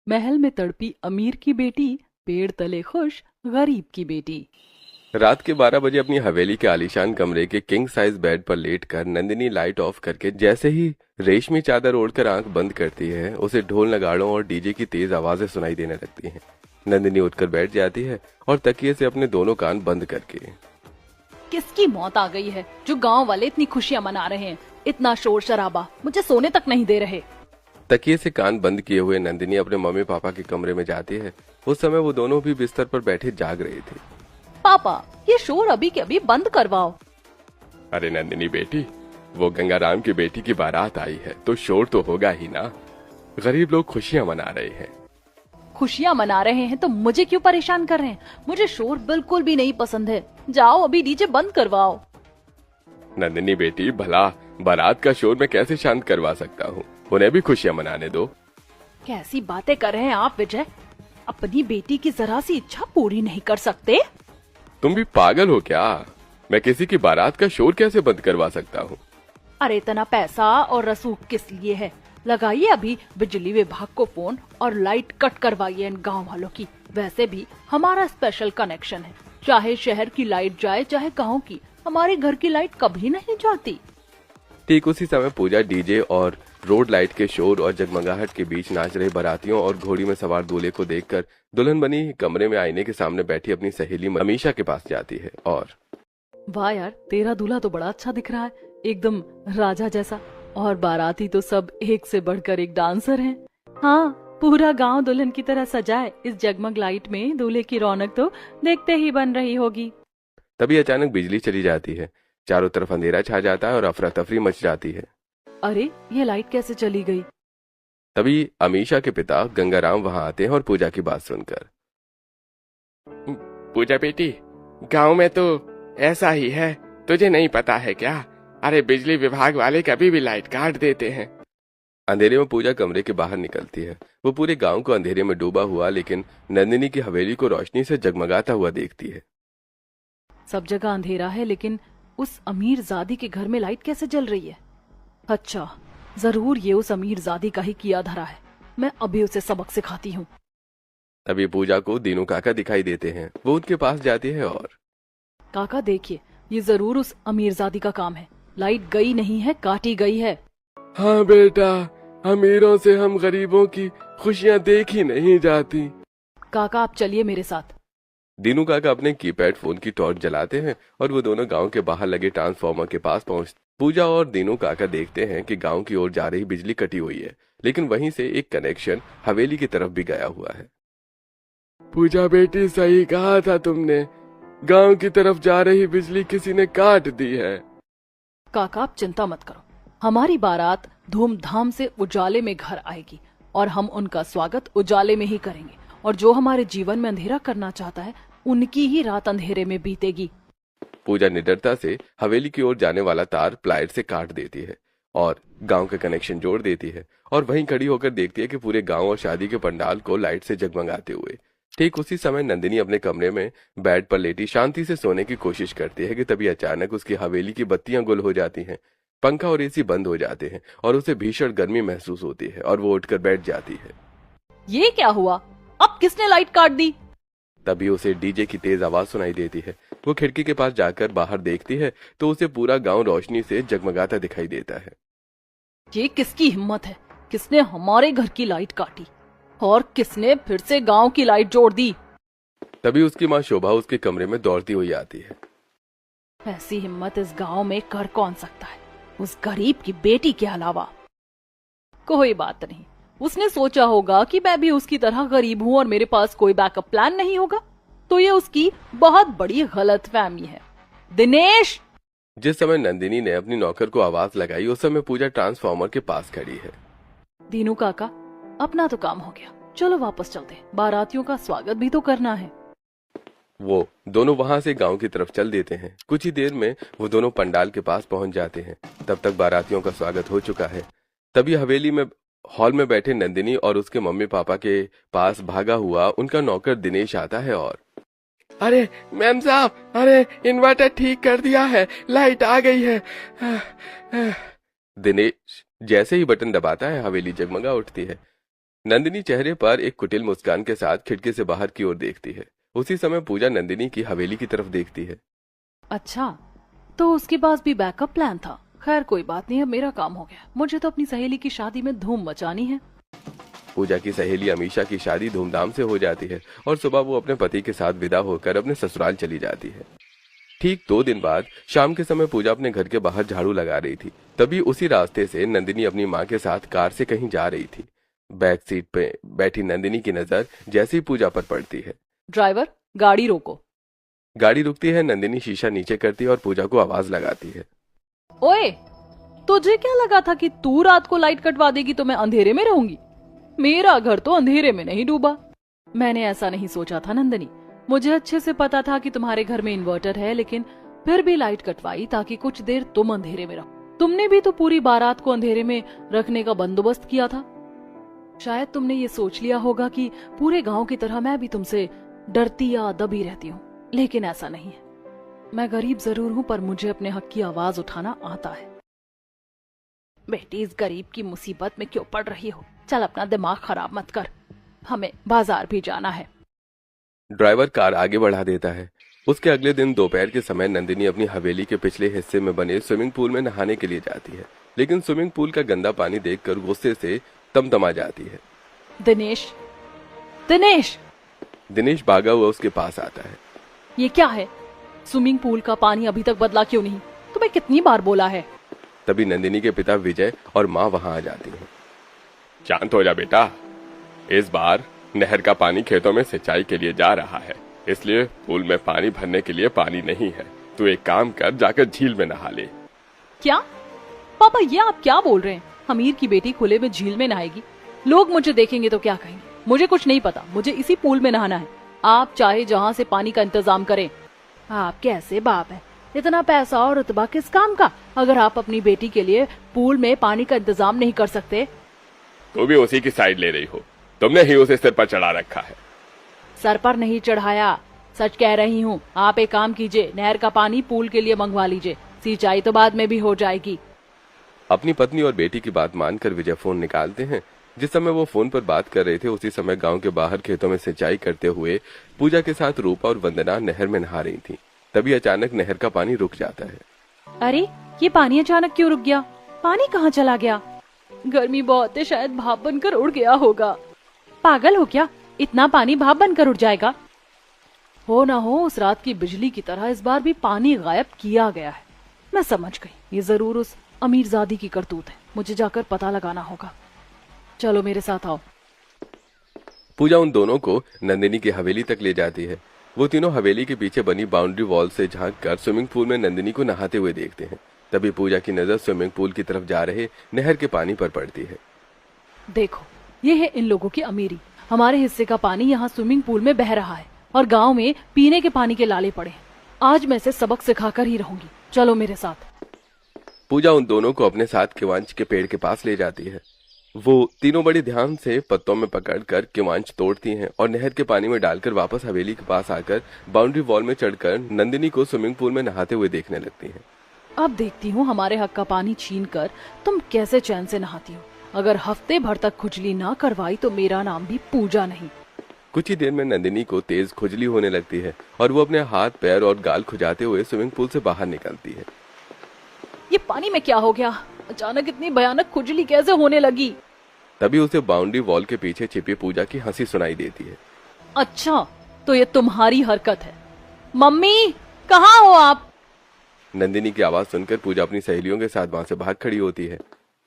महल में तड़पी अमीर की बेटी, पेड़ तले खुश गरीब की बेटी। रात के 12 बजे अपनी हवेली के आलीशान कमरे के किंग साइज बेड पर लेटकर नंदिनी लाइट ऑफ करके जैसे ही रेशमी चादर ओढ़कर आंख बंद करती है, उसे ढोल नगाड़ों और डीजे की तेज आवाजें सुनाई देने लगती हैं। नंदिनी उठकर बैठ जाती है और तकिए से अपने दोनों कान बंद करके। किसकी मौत आ गई है जो गांव वाले इतनी खुशियां मना रहे हैं? इतना शोर शराबा, मुझे सोने तक नहीं दे रहे। तकिए से कान बंद किए हुए नंदिनी अपने मम्मी पापा के कमरे में जाती है। उस समय वो दोनों भी बिस्तर पर बैठे जाग रहे थे। पापा, ये शोर अभी के अभी बंद करवाओ। अरे नंदिनी बेटी, वो गंगाराम की बेटी की बारात आई है तो शोर तो होगा ही ना। गरीब लोग खुशियां मना रहे हैं। खुशियां मना रहे हैं तो मुझे क्यों परेशान कर रहे हैं? मुझे शोर बिल्कुल भी नहीं पसंद है। जाओ अभी डीजे बंद करवाओ। नंदिनी बेटी, भला बारात का शोर मैं कैसे शांत करवा सकता हूँ? उन्हें भी खुशियां मनाने दो। कैसी बातें कर रहे हैं आप विजय? अपनी बेटी की जरा सी इच्छा पूरी नहीं कर सकते? तुम भी पागल हो क्या? मैं किसी की बारात का शोर कैसे बंद करवा सकता हूँ? अरे इतना पैसा और रसूख किस लिए है? लगाइए अभी बिजली विभाग को फोन और लाइट कट करवाइए इन गांव वालों की। वैसे भी हमारा स्पेशल कनेक्शन है, चाहे शहर की लाइट जाए चाहे गांव की, हमारे घर की लाइट कभी नहीं जाती। ठीक उसी समय पूजा डीजे और रोड लाइट के शोर और जगमगाहट के बीच नाच रहे बारातियों और घोड़ी में सवार दूल्हे को देखकर दुल्हन बनी कमरे में आईने के सामने बैठी अपनी सहेली अमीषा के पास जाती है और वाह यार, तेरा दूल्हा तो बड़ा अच्छा दिख रहा है, एकदम राजा जैसा। और बाराती तो सब एक से बढ़कर एक डांसर हैं। हाँ, पूरा गांव दुल्हन की तरह सजा है। इस जगमग लाइट में दूल्हे की रौनक तो देखते ही बन रही होगी। तभी अचानक बिजली चली जाती है। चारों तरफ अंधेरा छा जाता है और अफरा तफरी मच जाती है। अरे ये लाइट कैसे चली गई? तभी अमीषा के पिता गंगाराम वहां आते हैं और पूजा की बात सुनकर। पूजा बेटी, गांव में तो ऐसा ही है, तुझे नहीं पता है क्या? अरे बिजली विभाग वाले कभी भी लाइट काट देते हैं। अंधेरे में पूजा कमरे के बाहर निकलती है। वो पूरे गांव को अंधेरे में डूबा हुआ लेकिन नंदिनी की हवेली को रोशनी से जगमगाता हुआ देखती है। सब जगह अंधेरा है लेकिन उस अमीर जादी के घर में लाइट कैसे जल रही है? अच्छा, जरूर ये उस अमीर जादी का ही किया धरा है। मैं अभी उसे सबक सिखाती हूँ। तभी पूजा को दीनू काका दिखाई देते हैं। वो उनके पास जाती है और काका देखिए, ये जरूर उस अमीरजादी का काम है। लाइट गई नहीं है, काटी गई है। हाँ बेटा, अमीरों से हम गरीबों की खुशियाँ देखी नहीं जाती। काका आप चलिए मेरे साथ। दीनू काका अपने कीपैड फोन की टॉर्च जलाते हैं और वो दोनों गांव के बाहर लगे ट्रांसफार्मर के पास पहुंचते। पूजा और दीनू काका देखते हैं कि गांव की ओर जा रही बिजली कटी हुई है, लेकिन वहीं से एक कनेक्शन हवेली की तरफ भी गया हुआ है। पूजा बेटी, सही कहा था तुमने, गांव की तरफ जा रही बिजली किसी ने काट दी है। काका आप चिंता मत करो, हमारी बारात धूमधाम से उजाले में घर आएगी और हम उनका स्वागत उजाले में ही करेंगे। और जो हमारे जीवन में अंधेरा करना चाहता है, उनकी ही रात अंधेरे में बीतेगी। पूजा निडरता से हवेली की ओर जाने वाला तार प्लायर से काट देती है और गांव के कनेक्शन जोड़ देती है और वहीं खड़ी होकर देखती है कि पूरे गांव और शादी के पंडाल को लाइट से जगमगाते हुए। ठीक उसी समय नंदिनी अपने कमरे में बेड पर लेटी शांति से सोने की कोशिश करती है कि तभी अचानक उसकी हवेली की बत्तियां गुल हो जाती हैं, पंखा और एसी बंद हो जाते हैं और उसे भीषण गर्मी महसूस होती है और वो उठकर बैठ जाती है। ये क्या हुआ? अब किसने लाइट काट दी? तभी उसे डीजे की तेज आवाज सुनाई देती है। वो खिड़की के पास जाकर बाहर देखती है तो उसे पूरा गांव रोशनी से जगमगाता दिखाई देता है। ये किसकी हिम्मत है? किसने हमारे घर की लाइट काटी और किसने फिर से गांव की लाइट जोड़ दी? तभी उसकी माँ शोभा उसके कमरे में दौड़ती हुई आती है। ऐसी हिम्मत इस गांव में कर कौन सकता है, उस गरीब की बेटी के अलावा? कोई बात नहीं, उसने सोचा होगा कि मैं भी उसकी तरह गरीब हूँ और मेरे पास कोई बैकअप प्लान नहीं होगा। तो ये उसकी बहुत बड़ी गलतफहमी है। दिनेश! जिस समय नंदिनी ने अपनी नौकर को आवाज लगाई, उस समय पूजा ट्रांसफार्मर के पास खड़ी है। दीनू काका, अपना तो काम हो गया, चलो वापस चलते हैं, बारातियों का स्वागत भी तो करना है। वो दोनों वहां से गांव की तरफ चल देते हैं। कुछ ही देर में वो दोनों पंडाल के पास पहुंच जाते हैं। तब तक बारातियों का स्वागत हो चुका है। तभी हवेली में हॉल में बैठे नंदिनी और उसके मम्मी पापा के पास भागा हुआ उनका नौकर दिनेश आता है और अरे मैम साहब, अरे इन्वर्टर ठीक कर दिया है, लाइट आ गई है। दिनेश जैसे ही बटन दबाता है, हवेली जगमगा उठती है। नंदिनी चेहरे पर एक कुटिल मुस्कान के साथ खिड़की से बाहर की ओर देखती है। उसी समय पूजा नंदिनी की हवेली की तरफ देखती है। अच्छा, तो उसके पास भी बैकअप प्लान था। खैर कोई बात नहीं, अब मेरा काम हो गया। मुझे तो अपनी सहेली की शादी में धूम मचानी है। पूजा की सहेली अमीशा की शादी धूमधाम से हो जाती है और सुबह वो अपने पति के साथ विदा होकर अपने ससुराल चली जाती है। ठीक 2 दिन बाद शाम के समय पूजा अपने घर के बाहर झाड़ू लगा रही थी। तभी उसी रास्ते से नंदिनी अपनी माँ के साथ कार से कहीं जा रही थी। बैक सीट पे बैठी नंदिनी की नजर जैसे ही पूजा पर पड़ती है। ड्राइवर, गाड़ी रोको। गाड़ी रुकती है। नंदिनी शीशा नीचे करती है और पूजा को आवाज लगाती है। ओए, तुझे क्या लगा था कि तू रात को लाइट कटवा देगी तो मैं अंधेरे में रहूंगी? मेरा घर तो अंधेरे में नहीं डूबा। मैंने ऐसा नहीं सोचा था नंदिनी। मुझे अच्छे से पता था कि तुम्हारे घर में इन्वर्टर है, लेकिन फिर भी लाइट कटवाई ताकि कुछ देर तुम अंधेरे में रहो। तुमने भी तो पूरी बारात को अंधेरे में रखने का बंदोबस्त किया था। शायद तुमने ये सोच लिया होगा कि पूरे गांव की तरह मैं भी तुमसे डरती या दबी रहती हूँ, लेकिन ऐसा नहीं है। मैं गरीब जरूर हूँ, पर मुझे अपने हक की आवाज उठाना आता है। बेटी, इस गरीब की मुसीबत में क्यों पड़ रही हो? चल अपना दिमाग खराब मत कर, हमें बाजार भी जाना है। ड्राइवर कार आगे बढ़ा देता है। उसके अगले दिन दोपहर के समय नंदिनी अपनी हवेली के पिछले हिस्से में बने स्विमिंग पूल में नहाने के लिए जाती है, लेकिन स्विमिंग पूल का गंदा पानी देखकर गुस्से से तमतमा जाती है। दिनेश, दिनेश! दिनेश भागा हुआ उसके पास आता है। ये क्या है? स्विमिंग पूल का पानी अभी तक बदला क्यों नहीं? तुम्हें कितनी बार बोला है? तभी नंदिनी के पिता विजय और माँ वहां आ जाती हैं। शांत हो जा बेटा, इस बार नहर का पानी खेतों में सिंचाई के लिए जा रहा है, इसलिए पूल में पानी भरने के लिए पानी नहीं है। तू एक काम कर, जाकर झील में नहा ले। क्या पापा, ये आप क्या बोल रहे हैं? अमीर की बेटी खुले में झील में नहाएगी? लोग मुझे देखेंगे तो क्या कहेंगे? मुझे कुछ नहीं पता, मुझे इसी पूल में नहाना है। आप चाहे जहाँ से पानी का इंतजाम करें। आप कैसे बाप है? इतना पैसा और रुतबा किस काम का, अगर आप अपनी बेटी के लिए पूल में पानी का इंतजाम नहीं कर सकते? तू भी उसी की साइड ले रही हो। तुमने ही उसे सिर पर चढ़ा रखा है। सर पर नहीं चढ़ाया, सच कह रही हूँ। आप एक काम कीजिए, नहर का पानी पूल के लिए मंगवा लीजिए, सिंचाई तो बाद में भी हो जाएगी। अपनी पत्नी और बेटी की बात मानकर विजय फोन निकालते हैं। जिस समय वो फोन पर बात कर रहे थे, उसी समय गांव के बाहर खेतों में सिंचाई करते हुए पूजा के साथ रूपा और वंदना नहर में नहा रही थी। तभी अचानक नहर का पानी रुक जाता है। अरे, ये पानी अचानक क्यों रुक गया? पानी कहाँ चला गया? गर्मी बहुत है, शायद भाप बनकर उड़ गया होगा। पागल हो क्या? इतना पानी भाप बनकर उड़ जाएगा? हो ना हो उस रात की बिजली की तरह इस बार भी पानी गायब किया गया है। मैं समझ गई, ये जरूर उस अमीरजादी की करतूत है। मुझे जाकर पता लगाना होगा। चलो मेरे साथ आओ। पूजा उन दोनों को नंदिनी की हवेली तक ले जाती है। वो तीनों हवेली के पीछे बनी बाउंड्री वॉल से झांककर स्विमिंग पूल में नंदिनी को नहाते हुए देखते हैं। तभी पूजा की नजर स्विमिंग पूल की तरफ जा रहे नहर के पानी पर पड़ती है। देखो, ये है इन लोगों की अमीरी। हमारे हिस्से का पानी यहाँ स्विमिंग पूल में बह रहा है और गांव में पीने के पानी के लाले पड़े हैं। आज मैं इसे सबक सिखाकर ही रहूंगी। चलो मेरे साथ। पूजा उन दोनों को अपने साथ किवांच के पेड़ के पास ले जाती है। वो तीनों बड़े ध्यान से पत्तों में पकड़कर किवांच तोड़ती हैं और नहर के पानी में डालकर वापस हवेली के पास आकर बाउंड्री वॉल में चढ़कर नंदिनी को स्विमिंग पूल में नहाते हुए देखने लगती हैं। अब देखती हूँ हमारे हक का पानी छीनकर तुम कैसे चैन से नहाती हो। अगर हफ्ते भर तक खुजली ना करवाई तो मेरा नाम भी पूजा नहीं। कुछ ही देर में नंदिनी को तेज खुजली होने लगती है और वो अपने हाथ, पैर और गाल खुजाते हुए स्विमिंग पूल से बाहर निकलती है। ये पानी में क्या हो गया? अचानक इतनी भयानक खुजली कैसे होने लगी? तभी उसे बाउंड्री वॉल के पीछे छिपी पूजा की हंसी सुनाई देती है। अच्छा, तो ये तुम्हारी हरकत है। मम्मी, कहाँ हो आप? नंदिनी की आवाज सुनकर पूजा अपनी सहेलियों के साथ वहां से भाग खड़ी होती है।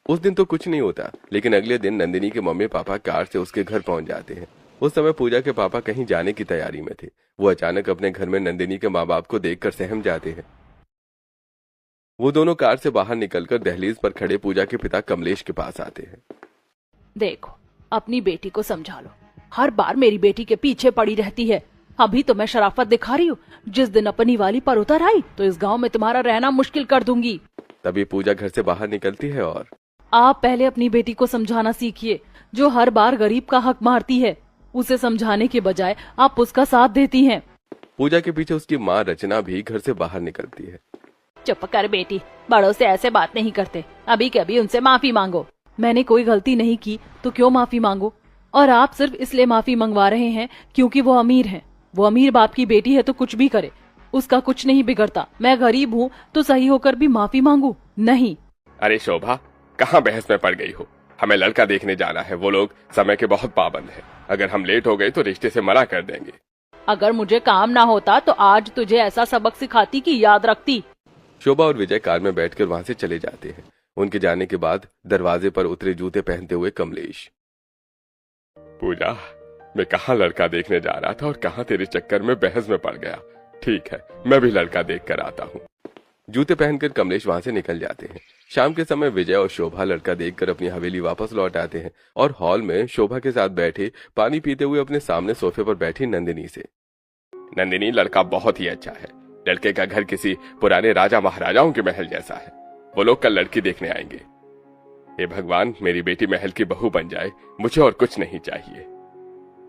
उस दिन तो कुछ नहीं होता, लेकिन अगले दिन नंदिनी के मम्मी पापा कार से उसके घर पहुंच जाते हैं। उस समय पूजा के पापा कहीं जाने की तैयारी में थे। वो अचानक अपने घर में नंदिनी के माँ बाप को देखकर सहम जाते हैं। वो दोनों कार से बाहर निकलकर दहलीज पर खड़े पूजा के पिता कमलेश के पास आते हैं। देखो, अपनी बेटी को समझा लो। हर बार मेरी बेटी के पीछे पड़ी रहती है। अभी तो मैं शराफत दिखा रही हूँ। जिस दिन अपनी वाली पर उतर आई तो इस गांव में तुम्हारा रहना मुश्किल कर दूंगी। तभी पूजा घर से बाहर निकलती है और आप पहले अपनी बेटी को समझाना सीखिए, जो हर बार गरीब का हक मारती है। उसे समझाने के बजाय आप उसका साथ देती हैं। पूजा के पीछे उसकी माँ रचना भी घर से बाहर निकलती है। चुप कर बेटी, बड़ों से ऐसे बात नहीं करते। अभी कभी उनसे माफी मांगो। मैंने कोई गलती नहीं की तो क्यों माफी मांगो? और आप सिर्फ इसलिए माफी मंगवा रहे हैं क्योंकि वो अमीर हैं। वो अमीर बाप की बेटी है तो कुछ भी करे, उसका कुछ नहीं बिगड़ता। मैं गरीब हूँ तो सही होकर भी माफी मांगू? नहीं। अरे शोभा, कहाँ बहस में पड़ गई हो? हमें लड़का देखने जाना है। वो लोग समय के बहुत पाबंद हैं। अगर हम लेट हो गए तो रिश्ते से मना कर देंगे। अगर मुझे काम ना होता तो आज तुझे ऐसा सबक सिखाती कि याद रखती। शोभा और विजय कार में बैठकर वहां से चले जाते हैं। उनके जाने के बाद दरवाजे पर उतरे जूते पहनते हुए कमलेश। पूजा, मैं कहाँ लड़का देखने जा रहा था और कहाँ तेरे चक्कर में बहस में पड़ गया। ठीक है, मैं भी लड़का देख कर आता हूँ। जूते पहनकर कमलेश वहां से निकल जाते हैं। शाम के समय विजय और शोभा लड़का देखकर अपनी हवेली वापस लौट आते हैं और हॉल में शोभा के साथ बैठे पानी पीते हुए अपने सामने सोफे पर बैठी नंदिनी से। नंदिनी, लड़का बहुत ही अच्छा है। लड़के का घर किसी पुराने राजा महाराजाओं के महल जैसा है। वो लोग कल लड़की देखने आएंगे। हे भगवान, मेरी बेटी महल की बहू बन जाए। मुझे और कुछ नहीं चाहिए,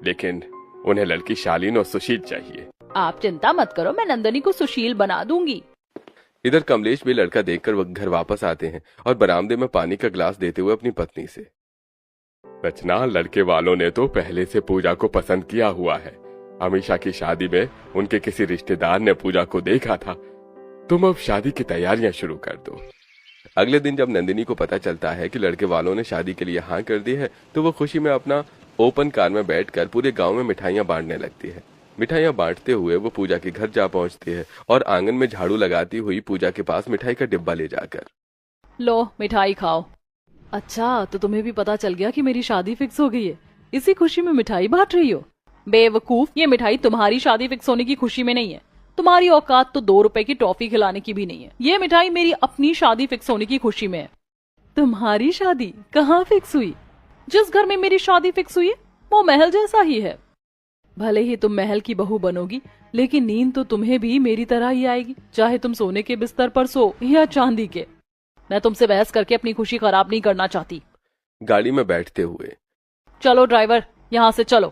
लेकिन उन्हें लड़की शालीन और सुशील चाहिए। आप चिंता मत करो, मैं नंदिनी को सुशील बना दूंगी। इधर कमलेश भी लड़का देखकर घर वापस आते हैं और बरामदे में पानी का ग्लास देते हुए अपनी पत्नी से। रचना, लड़के वालों ने तो पहले से पूजा को पसंद किया हुआ है। अमीषा की शादी में उनके किसी रिश्तेदार ने पूजा को देखा था। तुम अब शादी की तैयारियां शुरू कर दो। अगले दिन जब नंदिनी को पता चलता है कि लड़के वालों ने शादी के लिए हाँ कर दी है तो वो खुशी में अपना ओपन कार में बैठकर पूरे गांव में मिठाइयां बांटने लगती है। मिठाइयां बांटते हुए वो पूजा के घर जा पहुंचती है और आंगन में झाड़ू लगाती हुई पूजा के पास मिठाई का डिब्बा ले जाकर, लो मिठाई खाओ। अच्छा, तो तुम्हें भी पता चल गया कि मेरी शादी फिक्स हो गई है? इसी खुशी में मिठाई बांट रही हो? बेवकूफ, ये मिठाई तुम्हारी शादी फिक्स होने की खुशी में नहीं है। तुम्हारी औकात तो 2 रुपए की टॉफी खिलाने की भी नहीं है। ये मिठाई मेरी अपनी शादी फिक्स होने की खुशी में है। तुम्हारी शादी कहाँ फिक्स हुई? जिस घर में मेरी शादी फिक्स हुई है वो महल जैसा ही है। भले ही तुम महल की बहू बनोगी, लेकिन नींद तो तुम्हें भी मेरी तरह ही आएगी, चाहे तुम सोने के बिस्तर पर सो या चांदी के। मैं तुमसे बहस करके अपनी खुशी खराब नहीं करना चाहती। गाड़ी में बैठते हुए, चलो ड्राइवर, यहाँ से चलो।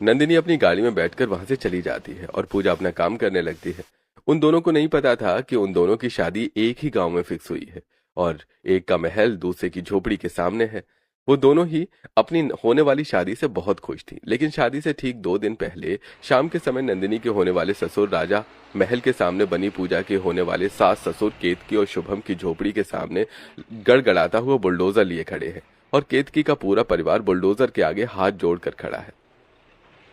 नंदिनी अपनी गाड़ी में बैठकर वहां से चली जाती है और पूजा अपना काम करने लगती है। उन दोनों को नहीं पता था कि उन दोनों की शादी एक ही गांव में फिक्स हुई है और एक का महल दूसरे की झोपड़ी के सामने है। वो दोनों ही अपनी होने वाली शादी से बहुत खुश थी, लेकिन शादी से ठीक 2 दिन पहले शाम के समय नंदिनी के होने वाले ससुर राजा महल के सामने बनी पूजा के होने वाले सास ससुर केतकी और शुभम की झोपड़ी के सामने गड़गड़ाता हुआ बुलडोजर लिए खड़े हैं और केतकी का पूरा परिवार बुलडोजर के आगे हाथ जोड़कर खड़ा है।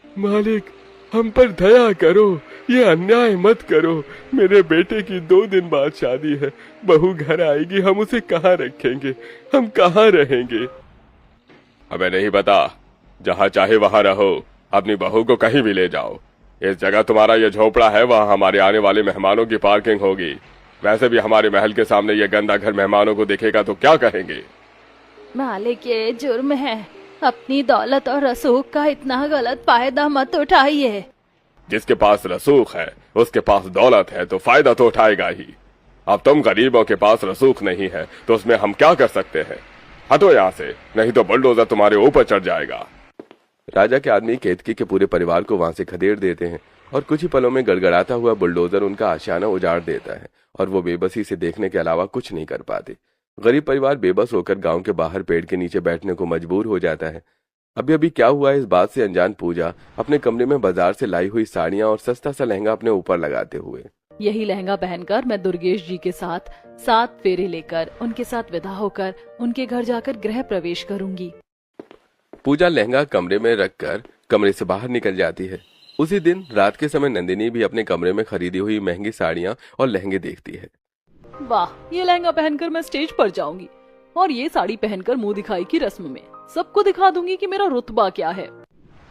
मालिक, हम पर दया करो, ये अन्याय मत करो। मेरे बेटे की 2 दिन बाद शादी है। बहू घर आएगी, हम उसे कहाँ रखेंगे? हम कहाँ रहेंगे? हमें नहीं पता, जहाँ चाहे वहाँ रहो। अपनी बहू को कहीं भी ले जाओ। इस जगह तुम्हारा ये झोपड़ा है, वहाँ हमारे आने वाले मेहमानों की पार्किंग होगी। वैसे भी हमारे महल के सामने ये गंदा घर मेहमानों को देखेगा तो क्या कहेंगे? मालिक, ये जुर्म है। अपनी दौलत और रसूख का इतना गलत फायदा मत उठाइए। जिसके पास रसूख है उसके पास दौलत है तो फायदा तो उठाएगा ही। अब तुम गरीबों के पास रसूख नहीं है तो उसमें हम क्या कर सकते हैं? हटो यहाँ से, नहीं तो बुलडोजर तुम्हारे ऊपर चढ़ जाएगा। राजा के आदमी केतकी के पूरे परिवार को वहां से खदेड़ देते हैं और कुछ ही पलों में गड़गड़ाता हुआ बुलडोजर उनका आशियाना उजाड़ देता है और वो बेबसी से देखने के अलावा कुछ नहीं कर पाते। गरीब परिवार बेबस होकर गांव के बाहर पेड़ के नीचे बैठने को मजबूर हो जाता है। अभी अभी क्या हुआ इस बात से अनजान पूजा अपने कमरे में बाजार से लाई हुई साड़ियां और सस्ता सा लहंगा अपने ऊपर लगाते हुए, यही लहंगा पहनकर मैं दुर्गेश जी के साथ 7 फेरे लेकर उनके साथ विदा होकर उनके घर जाकर गृह प्रवेश करूंगी। पूजा लहंगा कमरे में रखकर कमरे से बाहर निकल जाती है। उसी दिन रात के समय नंदिनी भी अपने कमरे में खरीदी हुई महंगी साड़ियां और लहंगे देखती है। वाह, ये लहंगा पहनकर मैं स्टेज पर जाऊंगी और ये साड़ी पहनकर मुंह दिखाई की रस्म में सबको दिखा दूंगी कि मेरा रुतबा क्या है।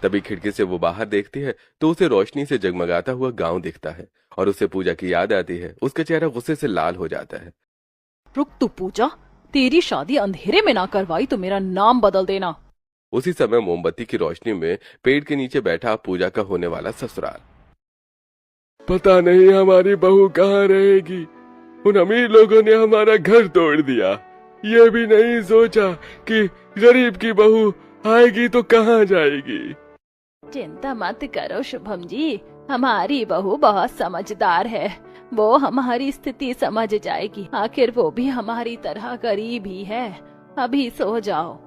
तभी खिड़की से वो बाहर देखती है तो उसे रोशनी से जगमगाता हुआ गांव दिखता है और उसे पूजा की याद आती है। उसका चेहरा गुस्से से लाल हो जाता है। रुक तू पूजा, तेरी शादी अंधेरे में ना करवाई तो मेरा नाम बदल देना। उसी समय मोमबत्ती की रोशनी में पेड़ के नीचे बैठा पूजा का होने वाला ससुराल। पता नहीं हमारी बहू कहाँ रहेगी। उन अमीर लोगों ने हमारा घर तोड़ दिया। ये भी नहीं सोचा कि गरीब की बहू आएगी तो कहाँ जाएगी। चिंता मत करो शुभम जी, हमारी बहू बहुत समझदार है। वो हमारी स्थिति समझ जाएगी। आखिर वो भी हमारी तरह गरीब ही है। अभी सो जाओ।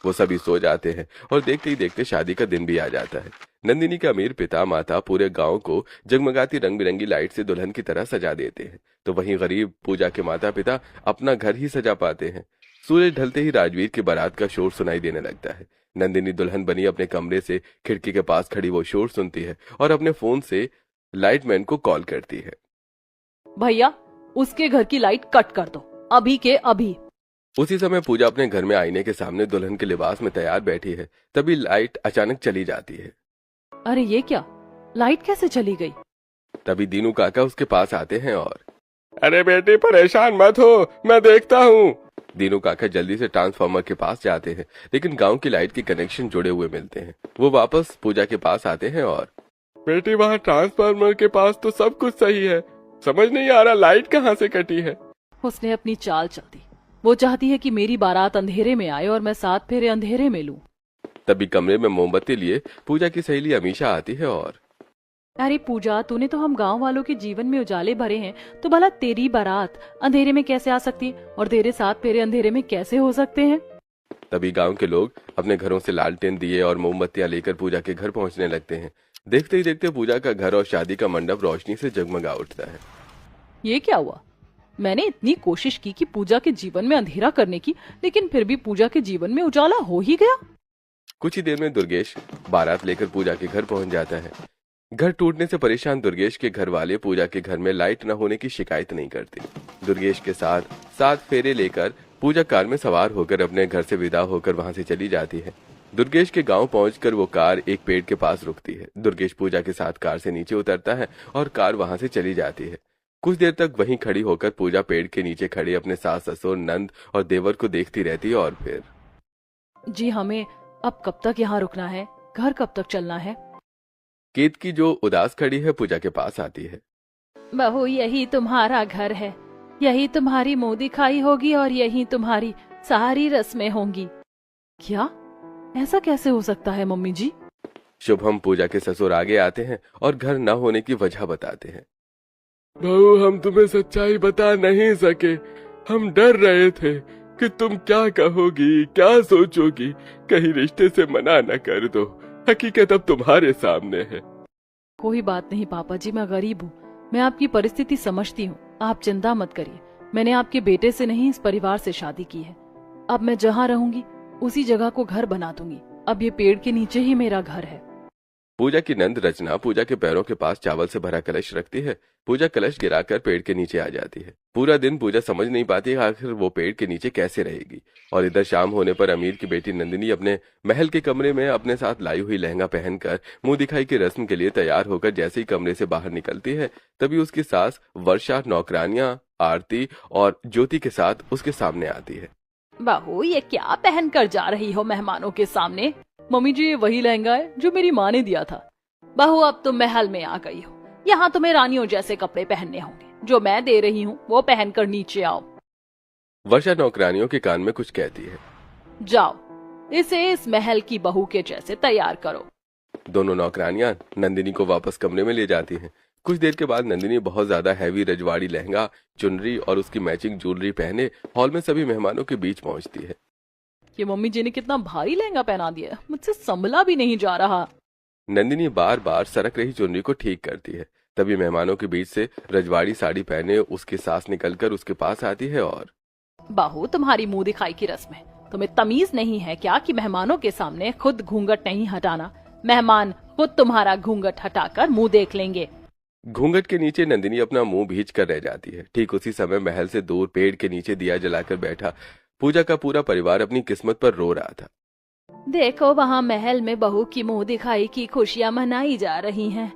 वो सभी सो जाते हैं और देखते ही देखते शादी का दिन भी आ जाता है। नंदिनी के अमीर पिता माता पूरे गांव को जगमगाती रंग बिरंगी लाइट से दुल्हन की तरह सजा देते हैं, तो वहीं गरीब पूजा के माता पिता अपना घर ही सजा पाते हैं। सूरज ढलते ही राजवीर की बारात का शोर सुनाई देने लगता है। नंदिनी दुल्हन बनी अपने कमरे से खिड़की के पास खड़ी वो शोर सुनती है और अपने फोन से लाइटमैन को कॉल करती है। भैया, उसके घर की लाइट कट कर दो, अभी के अभी। उसी समय पूजा अपने घर में आईने के सामने दुल्हन के लिबास में तैयार बैठी है, तभी लाइट अचानक चली जाती है। अरे ये क्या, लाइट कैसे चली गई? तभी दीनू काका उसके पास आते हैं और अरे बेटी परेशान मत हो, मैं देखता हूँ। दीनू काका जल्दी से ट्रांसफार्मर के पास जाते हैं, लेकिन गांव की लाइट के कनेक्शन जुड़े हुए मिलते हैं। वो वापस पूजा के पास आते हैं और बेटी वहाँ ट्रांसफार्मर के पास तो सब कुछ सही है, समझ नहीं आ रहा लाइट कहाँ से कटी है। उसने अपनी चाल चल दी। वो चाहती है कि मेरी बारात अंधेरे में आए और मैं 7 फेरे अंधेरे में लूं। तभी कमरे में मोमबत्ती लिए पूजा की सहेली अमीशा आती है और अरे पूजा, तूने तो हम गांव वालों के जीवन में उजाले भरे हैं, तो भला तेरी बारात अंधेरे में कैसे आ सकती है और तेरे 7 फेरे अंधेरे में कैसे हो सकते हैं? तभी गांव के लोग अपने घरों से लालटेन दिए और मोमबत्तियां लेकर पूजा के घर पहुंचने लगते हैं। देखते ही देखते पूजा का घर और शादी का मंडप रोशनी से जगमगा उठता है। ये क्या हुआ? मैंने इतनी कोशिश की कि पूजा के जीवन में अंधेरा करने की, लेकिन फिर भी पूजा के जीवन में उजाला हो ही गया। कुछ ही देर में दुर्गेश बारात लेकर पूजा के घर पहुंच जाता है। घर टूटने से परेशान दुर्गेश के घर वाले पूजा के घर में लाइट न होने की शिकायत नहीं करते। दुर्गेश के साथ 7 फेरे लेकर पूजा कार में सवार होकर अपने घर से विदा होकर वहां से चली जाती है। दुर्गेश के गांव पहुंचकर वो कार एक पेड़ के पास रुकती है। दुर्गेश पूजा के साथ कार से नीचे उतरता है और कार वहां से चली जाती है। कुछ देर तक वहीं खड़ी होकर पूजा पेड़ के नीचे खड़े अपने सास ससुर नंद और देवर को देखती रहती है और फिर जी, हमें अब कब तक यहाँ रुकना है? घर कब तक चलना है? केतकी जो उदास खड़ी है पूजा के पास आती है। बहू, यही तुम्हारा घर है, यही तुम्हारी मुंह दिखाई होगी और यही तुम्हारी सारी रस्में होंगी। क्या? ऐसा कैसे हो सकता है मम्मी जी? शुभम पूजा के ससुर आगे आते हैं और घर न होने की वजह बताते हैं। बहू, हम तुम्हें सच्चाई बता नहीं सके, हम डर रहे थे कि तुम क्या कहोगी, क्या सोचोगी, कहीं रिश्ते से मना न कर दो। हकीकत अब तुम्हारे सामने है। कोई बात नहीं पापा जी, मैं गरीब हूँ, मैं आपकी परिस्थिति समझती हूँ, आप चिंता मत करिए। मैंने आपके बेटे से नहीं, इस परिवार से शादी की है। अब मैं जहाँ रहूंगी उसी जगह को घर बना दूंगी। अब ये पेड़ के नीचे ही मेरा घर है। पूजा की नंद रचना पूजा के पैरों के पास चावल से भरा कलश रखती है। पूजा कलश गिराकर पेड़ के नीचे आ जाती है। पूरा दिन पूजा समझ नहीं पाती आखिर वो पेड़ के नीचे कैसे रहेगी। और इधर शाम होने पर अमीर की बेटी नंदिनी अपने महल के कमरे में अपने साथ लाई हुई लहंगा पहनकर मुंह दिखाई की रस्म के लिए तैयार होकर जैसे ही कमरे से बाहर निकलती है, तभी उसकी सास वर्षा, नौकरानियां आरती और ज्योति के साथ उसके सामने आती है। बहू, ये क्या पहन कर जा रही हो मेहमानों के सामने? मम्मी जी, ये वही लहंगा है जो मेरी माँ ने दिया था। बहू, अब तुम महल में आ गई हो, यहाँ तुम्हें रानियों जैसे कपड़े पहनने होंगे। जो मैं दे रही हूँ वो पहनकर नीचे आओ। वर्षा नौकरानियों के कान में कुछ कहती है। जाओ, इसे इस महल की बहू के जैसे तैयार करो। दोनों नौकरानियां नंदिनी को वापस कमरे में ले जाती हैं। कुछ देर के बाद नंदिनी बहुत ज्यादा हैवी रजवाड़ी लहंगा, चुनरी और उसकी मैचिंग ज्वेलरी पहने हॉल में सभी मेहमानों के बीच पहुंचती है। ये मम्मी जी ने कितना भारी लहंगा पहना दिया, मुझसे संभला भी नहीं जा रहा। नंदिनी बार बार सरक रही चुनरी को ठीक करती है। तभी मेहमानों के बीच से रजवाड़ी साड़ी पहने उसकी सास निकलकर उसके पास आती है और बहू, तुम्हारी मुंह दिखाई की रस्म है, तुम्हें तमीज नहीं है क्या कि मेहमानों के सामने खुद घूंघट नहीं हटाना? मेहमान खुद तुम्हारा घूंघट हटाकर मुंह देख लेंगे। घूंघट के नीचे नंदिनी अपना मुंह भींच कर रह जाती है। ठीक उसी समय महल से दूर पेड़ के नीचे दिया जलाकर बैठा पूजा का पूरा परिवार अपनी किस्मत पर रो रहा था। देखो, वहाँ महल में बहू की मुंह दिखाई की खुशियाँ मनाई जा रही हैं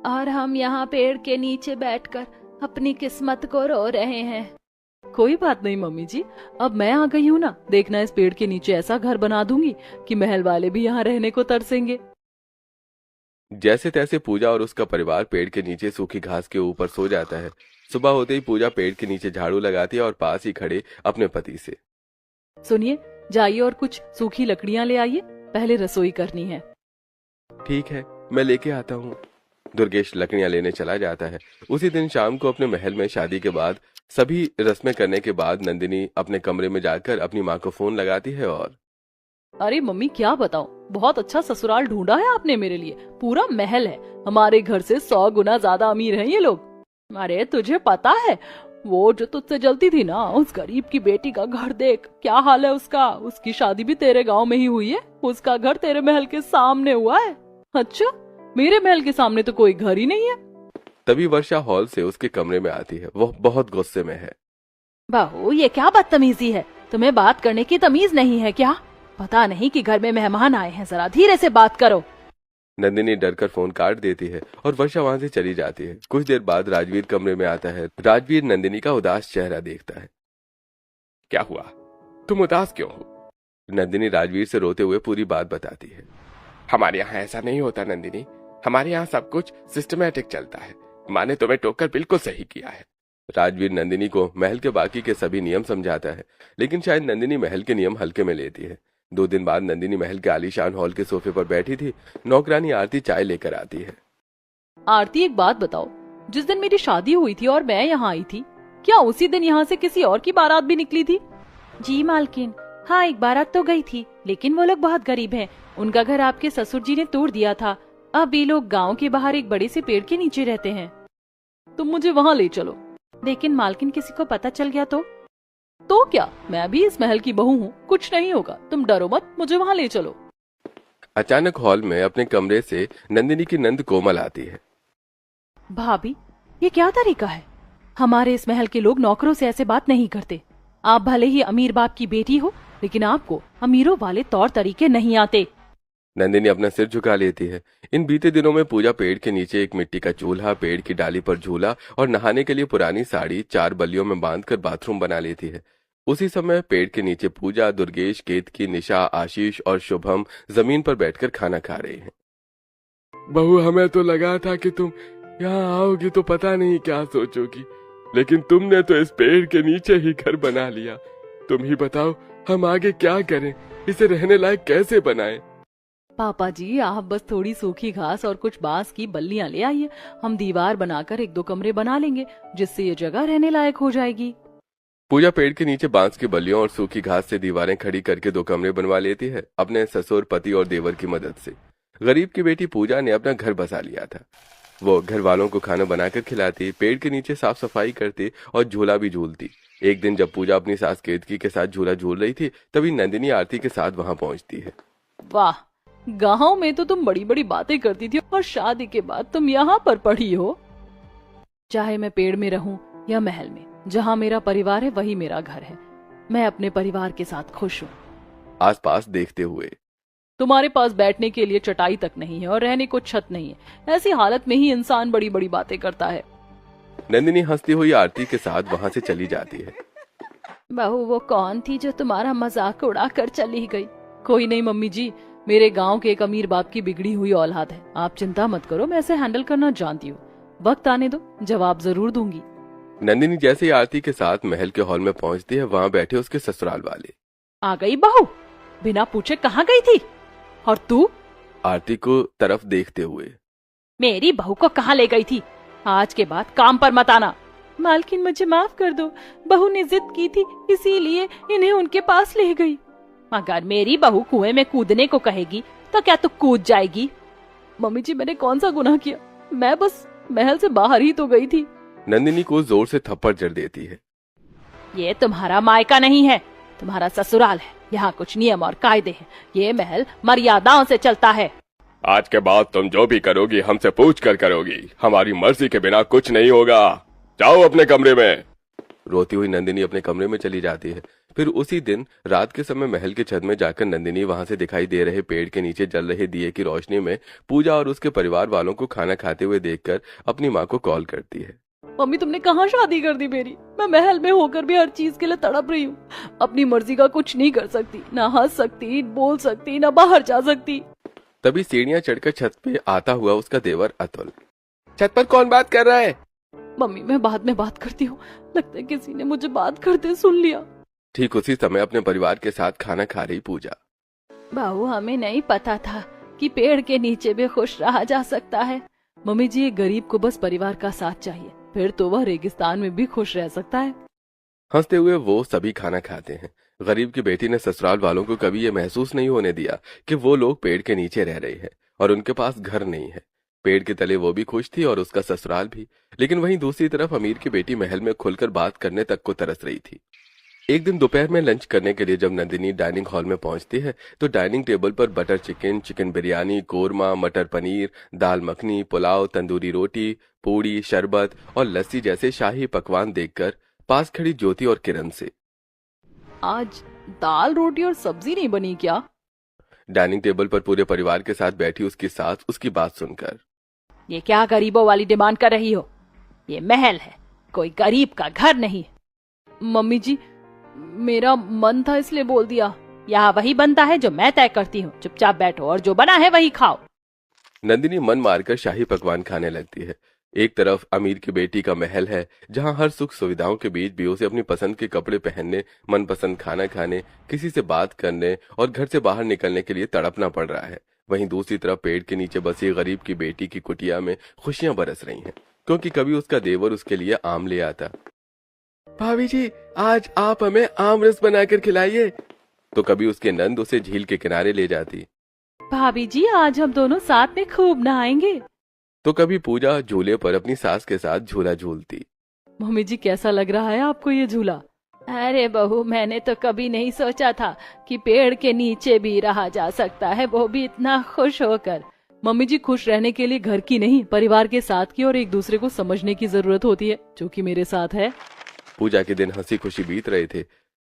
और हम यहाँ पेड़ के नीचे बैठकर अपनी किस्मत को रो रहे हैं। कोई बात नहीं मम्मी जी, अब मैं आ गई हूँ ना, देखना इस पेड़ के नीचे ऐसा घर बना दूंगी कि महल वाले भी यहाँ रहने को तरसेंगे। जैसे तैसे पूजा और उसका परिवार पेड़ के नीचे सूखी घास के ऊपर सो जाता है। सुबह होते ही पूजा पेड़ के नीचे झाड़ू लगाती है और पास ही खड़े अपने पति से, सुनिए, जाइए और कुछ सूखी लकड़ियाँ ले आइए, पहले रसोई करनी है। ठीक है, मैं लेके आता हूँ। दुर्गेश लकड़ियां लेने चला जाता है। उसी दिन शाम को अपने महल में शादी के बाद सभी रस्में करने के बाद नंदिनी अपने कमरे में जाकर अपनी माँ को फोन लगाती है और अरे मम्मी क्या बताऊं, बहुत अच्छा ससुराल ढूंढा है आपने मेरे लिए, पूरा महल है। हमारे घर से 100 गुना ज्यादा अमीर हैं ये लोग। अरे तुझे पता है वो जो तुझसे जलती थी ना, उस गरीब की बेटी का घर देख क्या हाल है उसका। उसकी शादी भी तेरे गांव में ही हुई है, उसका घर तेरे महल के सामने हुआ है। अच्छा, मेरे महल के सामने तो कोई घर ही नहीं है। तभी वर्षा हॉल से उसके कमरे में आती है। वो बहुत गुस्से में है। बहू ये क्या बदतमीजी है, तुम्हें बात करने की तमीज नहीं है क्या? पता नहीं कि घर में मेहमान आए हैं, जरा धीरे से बात करो। नंदिनी डरकर फोन काट देती है और वर्षा वहां से चली जाती है। कुछ देर बाद राजवीर कमरे में आता है। राजवीर नंदिनी का उदास चेहरा देखता है। क्या हुआ, तुम उदास क्यों हो? नंदिनी राजवीर से रोते हुए पूरी बात बताती है। हमारे यहाँ ऐसा नहीं होता नंदिनी, हमारे यहाँ सब कुछ सिस्टमैटिक चलता है। माँ ने तुम्हें टोककर बिल्कुल सही किया है। राजवीर नंदिनी को महल के बाकी के सभी नियम समझाता है, लेकिन शायद नंदिनी महल के नियम हल्के में लेती है। 2 दिन बाद नंदिनी महल के आलीशान हॉल के सोफे पर बैठी थी। नौकरानी आरती चाय लेकर आती है। आरती एक बात बताओ, जिस दिन मेरी शादी हुई थी और मैं यहाँ आई थी, क्या उसी दिन यहाँ से किसी और की बारात भी निकली थी? जी मालकिन, हाँ एक बारात तो गई थी, लेकिन वो लोग बहुत गरीब हैं। उनका घर आपके ससुर जी ने तोड़ दिया था। अब ये लोग गांव के बाहर एक बड़े से पेड़ के नीचे रहते हैं। तुम मुझे वहाँ ले चलो। लेकिन मालकिन किसी को पता चल गया तो क्या? मैं भी इस महल की बहू हूँ, कुछ नहीं होगा, तुम डरो मत, मुझे वहाँ ले चलो। अचानक हॉल में अपने कमरे से नंदिनी की नंद कोमल आती है। भाभी ये क्या तरीका है? हमारे इस महल के लोग नौकरों से ऐसे बात नहीं करते। आप भले ही अमीर बाप की बेटी हो, लेकिन आपको अमीरों वाले तौर तरीके नहीं आते। नंदिनी अपना सिर झुका लेती है। इन बीते दिनों में पूजा पेड़ के नीचे एक मिट्टी का चूल्हा, पेड़ की डाली पर झूला और नहाने के लिए पुरानी साड़ी 4 बल्लियों में बांधकर बाथरूम बना लेती है। उसी समय पेड़ के नीचे पूजा, दुर्गेश, केतकी, निशा, आशीष और शुभम जमीन पर बैठकर खाना खा रहे हैं। बहू, हमें तो लगा था कि तुम यहाँ आओगी तो पता नहीं क्या सोचोगी, लेकिन तुमने तो इस पेड़ के नीचे ही घर बना लिया। तुम ही बताओ हम आगे क्या करें, इसे रहने लायक कैसे बनाएं? पापा जी आप बस थोड़ी सूखी घास और कुछ बांस की बल्लियां ले आइए, हम दीवार बनाकर 1-2 कमरे बना लेंगे, जिससे ये जगह रहने लायक हो जाएगी। पूजा पेड़ के नीचे बांस की बल्लियों और सूखी घास से दीवारें खड़ी करके 2 कमरे बनवा लेती है, अपने ससुर, पति और देवर की मदद से। गरीब की बेटी पूजा ने अपना घर बसा लिया था। वो घर वालों को खाना बनाकर खिलाती, पेड़ के नीचे साफ सफाई करती और झूला भी झूलती। एक दिन जब पूजा अपनी सास केतकी के साथ झूला झूल रही थी, तभी नंदिनी आरती के साथ वहां पहुंचती है। वाह, गांव में तो तुम बड़ी बड़ी बातें करती थी और शादी के बाद तुम यहाँ पर पड़ी हो। चाहे मैं पेड़ में रहूं या महल में, जहाँ मेरा परिवार है वही मेरा घर है। मैं अपने परिवार के साथ खुश हूँ। आसपास देखते हुए, तुम्हारे पास बैठने के लिए चटाई तक नहीं है और रहने को छत नहीं है। ऐसी हालत में ही इंसान बड़ी बड़ी बातें करता है। नंदिनी हंसती हुई आरती के साथ वहां से चली जाती है। बहू वो कौन थी जो तुम्हारा मजाक उड़ा कर चली गई? कोई नहीं मम्मी जी, मेरे गांव के एक अमीर बाप की बिगड़ी हुई औलाद है। आप चिंता मत करो, मैं इसे हैंडल करना जानती हूँ। वक्त आने दो, जवाब जरूर दूंगी। नंदिनी जैसे ही आरती के साथ महल के हॉल में पहुंचती है, वहां बैठे उसके ससुराल वाले। आ गई बहू, बिना पूछे कहाँ गई थी? और तू? आरती को तरफ देखते हुए, मेरी बहू को कहाँ ले गई थी? आज के बाद काम पर मत आना। मालकिन मुझे माफ कर दो, बहू ने जिद की थी इसीलिए इन्हें उनके पास ले गई। अगर मेरी बहू कुएं में कूदने को कहेगी तो क्या तू कूद जाएगी? मम्मी जी मैंने कौन सा गुनाह किया? मैं बस महल से बाहर ही तो गई थी। नंदिनी को जोर से थप्पड़ जड़ देती है। ये तुम्हारा मायका नहीं है, तुम्हारा ससुराल है। यहाँ कुछ नियम और कायदे हैं। ये महल मर्यादाओं से चलता है। आज के बाद तुम जो भी करोगी हमसे पूछ कर करोगी। हमारी मर्जी के बिना कुछ नहीं होगा। जाओ अपने कमरे में। रोती हुई नंदिनी अपने कमरे में चली जाती है। फिर उसी दिन रात के समय महल के छत में जाकर नंदिनी वहां से दिखाई दे रहे पेड़ के नीचे जल रहे दिए की रोशनी में पूजा और उसके परिवार वालों को खाना खाते हुए देखकर अपनी माँ को कॉल करती है। मम्मी तुमने कहाँ शादी कर दी मेरी? मैं महल में होकर भी हर चीज के लिए तड़प रही हूँ। अपनी मर्जी का कुछ नहीं कर सकती, ना हंस सकती, बोल सकती, ना बाहर जा सकती। तभी सीढ़ियां चढ़कर छत पे आता हुआ उसका देवर अतुल। छत पर कौन बात कर रहा है? मम्मी मैं बाद में बात करती हूँ, लगता है किसी ने मुझे बात करते सुन लिया। ठीक उसी समय अपने परिवार के साथ खाना खा रही पूजा। बहू हमें नहीं पता था कि पेड़ के नीचे भी खुश रहा जा सकता है। मम्मी जी एक गरीब को बस परिवार का साथ चाहिए, फिर तो वह रेगिस्तान में भी खुश रह सकता है। हंसते हुए वो सभी खाना खाते हैं। गरीब की बेटी ने ससुराल वालों को कभी ये महसूस नहीं होने दिया कि वो लोग पेड़ के नीचे रह रहे हैं और उनके पास घर नहीं है। पेड़ के तले वो भी खुश थी और उसका ससुराल भी। लेकिन वहीं दूसरी तरफ अमीर की बेटी महल में खुलकर बात करने तक को तरस रही थी। एक दिन दोपहर में लंच करने के लिए जब नंदिनी डाइनिंग हॉल में पहुंचती है तो डाइनिंग टेबल पर butter chicken, chicken biryani, korma, मटर पनीर, दाल मखनी, पुलाव, तंदूरी रोटी, पूड़ी, शरबत और लस्सी जैसे शाही पकवान देखकर पास खड़ी ज्योति और किरण से आज दाल रोटी और सब्जी नहीं बनी क्या? डाइनिंग टेबल पर पूरे परिवार के साथ बैठी उसकी सास उसकी बात सुनकर, ये क्या गरीबों वाली डिमांड कर रही हो? ये महल है, कोई गरीब का घर नहीं। मम्मी जी, मेरा मन था इसलिए बोल दिया। यहाँ वही बनता है जो मैं तय करती हूँ, चुपचाप बैठो और जो बना है वही खाओ। नंदिनी मन मारकर शाही पकवान खाने लगती है। एक तरफ अमीर की बेटी का महल है जहां हर सुख सुविधाओं के बीच भी उसे अपनी पसंद के कपड़े पहनने, मनपसंद खाना खाने, किसी से बात करने और घर से बाहर निकलने के लिए तड़पना पड़ रहा है। वहीं दूसरी तरफ पेड़ के नीचे बसी गरीब की बेटी की कुटिया में खुशियां बरस रही हैं, क्योंकि कभी उसका देवर उसके लिए आम ले आता। भाभी जी, आज आप हमें आम रस बनाकर खिलाइए। तो कभी उसके नंद उसे झील के किनारे ले जाती। भाभी जी, आज हम दोनों साथ में खूब नहाएंगे। तो कभी पूजा झूले पर अपनी सास के साथ झूला झूलती। मम्मी जी, कैसा लग रहा है आपको ये झूला? अरे बहू, मैंने तो कभी नहीं सोचा था कि पेड़ के नीचे भी रहा जा सकता है, वो भी इतना खुश होकर। मम्मी जी, खुश रहने के लिए घर की नहीं, परिवार के साथ की और एक दूसरे को समझने की जरूरत होती है, जो कि मेरे साथ है। पूजा के दिन हंसी खुशी बीत रहे थे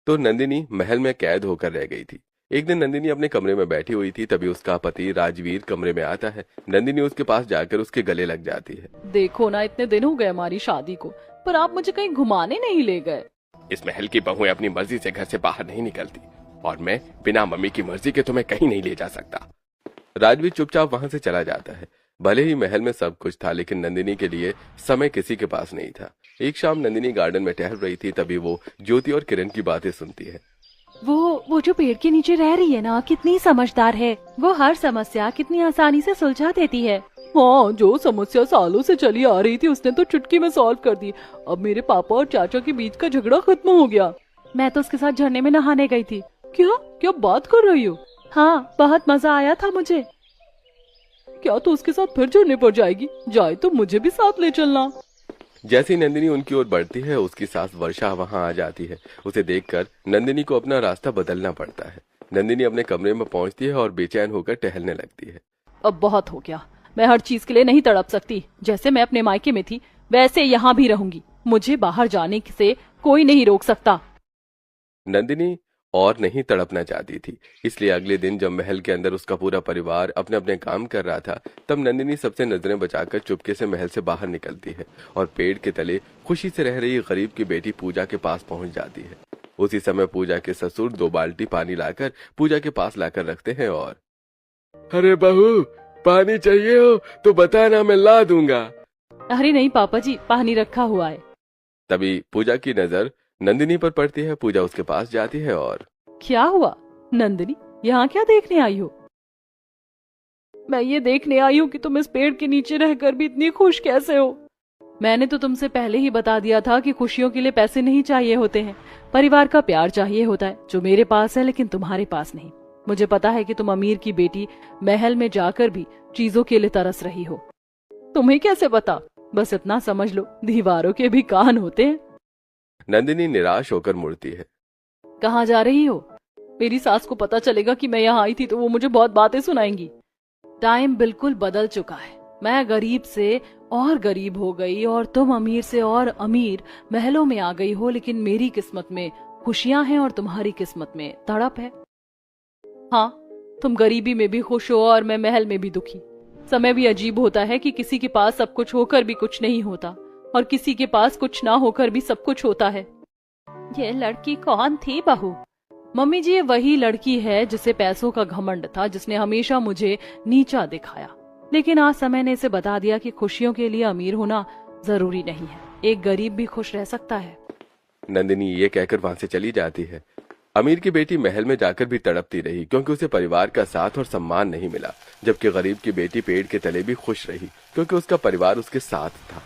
तो नंदिनी महल में कैद होकर रह गई थी। एक दिन नंदिनी अपने कमरे में बैठी हुई थी, तभी उसका पति राजवीर कमरे में आता है। नंदिनी उसके पास जाकर उसके गले लग जाती है। देखो ना, इतने दिन हो गए हमारी शादी को, पर आप मुझे कहीं घुमाने नहीं ले गए। इस महल की बहुएं अपनी मर्जी से घर से बाहर नहीं निकलती और मैं बिना मम्मी की मर्जी के तुम्हें कहीं नहीं ले जा सकता। राजवीर चुपचाप वहां से चला जाता है। भले ही महल में सब कुछ था, लेकिन नंदिनी के लिए समय किसी के पास नहीं था। एक शाम नंदिनी गार्डन में टहल रही थी, तभी वो ज्योति और किरण की बातें सुनती है। वो जो पेड़ के नीचे रह रही है ना, कितनी समझदार है। वो हर समस्या कितनी आसानी से सुलझा देती है। हाँ, जो समस्या सालों से चली आ रही थी उसने तो चुटकी में सॉल्व कर दी। अब मेरे पापा और चाचा के बीच का झगड़ा खत्म हो गया। मैं तो उसके साथ झरने में नहाने गई थी। क्या क्या बात कर रही हो? हाँ, बहुत मजा आया था मुझे। क्या तो उसके साथ फिर झरने पर जाएगी? जाए तो मुझे भी साथ ले चलना। जैसे ही नंदिनी उनकी ओर बढ़ती है, उसकी सास वर्षा वहां आ जाती है। उसे देखकर नंदिनी को अपना रास्ता बदलना पड़ता है। नंदिनी अपने कमरे में पहुंचती है और बेचैन होकर टहलने लगती है। अब बहुत हो गया, मैं हर चीज के लिए नहीं तड़प सकती। जैसे मैं अपने मायके में थी वैसे यहाँ भी रहूंगी। मुझे बाहर जाने से कोई नहीं रोक सकता। नंदिनी और नहीं तड़पना चाहती थी, इसलिए अगले दिन जब महल के अंदर उसका पूरा परिवार अपने अपने काम कर रहा था, तब नंदिनी सबसे नजरें बचाकर चुपके से महल से बाहर निकलती है और पेड़ के तले खुशी से रह रही गरीब की बेटी पूजा के पास पहुंच जाती है। उसी समय पूजा के ससुर 2 बाल्टी पानी लाकर पूजा के पास लाकर रखते हैं और, अरे बहू, पानी चाहिए हो तो बताना, मैं ला दूंगा। अरे नहीं पापा जी, पानी रखा हुआ है। तभी पूजा की नजर नंदिनी पर पड़ती है। पूजा उसके पास जाती है और, क्या हुआ नंदिनी, यहाँ क्या देखने आई हो? मैं ये देखने आई हूँ कि तुम इस पेड़ के नीचे रहकर भी इतनी खुश कैसे हो। मैंने तो तुमसे पहले ही बता दिया था कि खुशियों के लिए पैसे नहीं चाहिए होते हैं, परिवार का प्यार चाहिए होता है, जो मेरे पास है लेकिन तुम्हारे पास नहीं। मुझे पता है कि तुम अमीर की बेटी महल में जाकर भी चीजों के लिए तरस रही हो। तुम्हें कैसे पता? बस इतना समझ लो, दीवारों के भी कान होते हैं। नंदिनी निराश होकर मुड़ती है। कहाँ जा रही हो? मेरी सास को पता चलेगा कि मैं यहाँ आई थी तो वो मुझे बहुत बातें सुनाएंगी। टाइम बिल्कुल बदल चुका है। मैं गरीब से और गरीब हो गई और तुम अमीर से और अमीर महलों में आ गई हो, लेकिन मेरी किस्मत में खुशियां हैं और तुम्हारी किस्मत में तड़प है। हाँ, तुम गरीबी में भी खुश हो और मैं महल में भी दुखी। समय भी अजीब होता है कि किसी के पास सब कुछ होकर भी कुछ नहीं होता और किसी के पास कुछ ना होकर भी सब कुछ होता है। ये लड़की कौन थी बहू? मम्मी जी, ये वही लड़की है जिसे पैसों का घमंड था, जिसने हमेशा मुझे नीचा दिखाया। लेकिन आज समय ने इसे बता दिया कि खुशियों के लिए अमीर होना जरूरी नहीं है, एक गरीब भी खुश रह सकता है। नंदिनी ये कहकर वहां से चली जाती है। अमीर की बेटी महल में जाकर भी तड़पती रही, क्योंकि उसे परिवार का साथ और सम्मान नहीं मिला, जबकि गरीब की बेटी पेड़ के तले भी खुश रही, क्योंकि उसका परिवार उसके साथ था।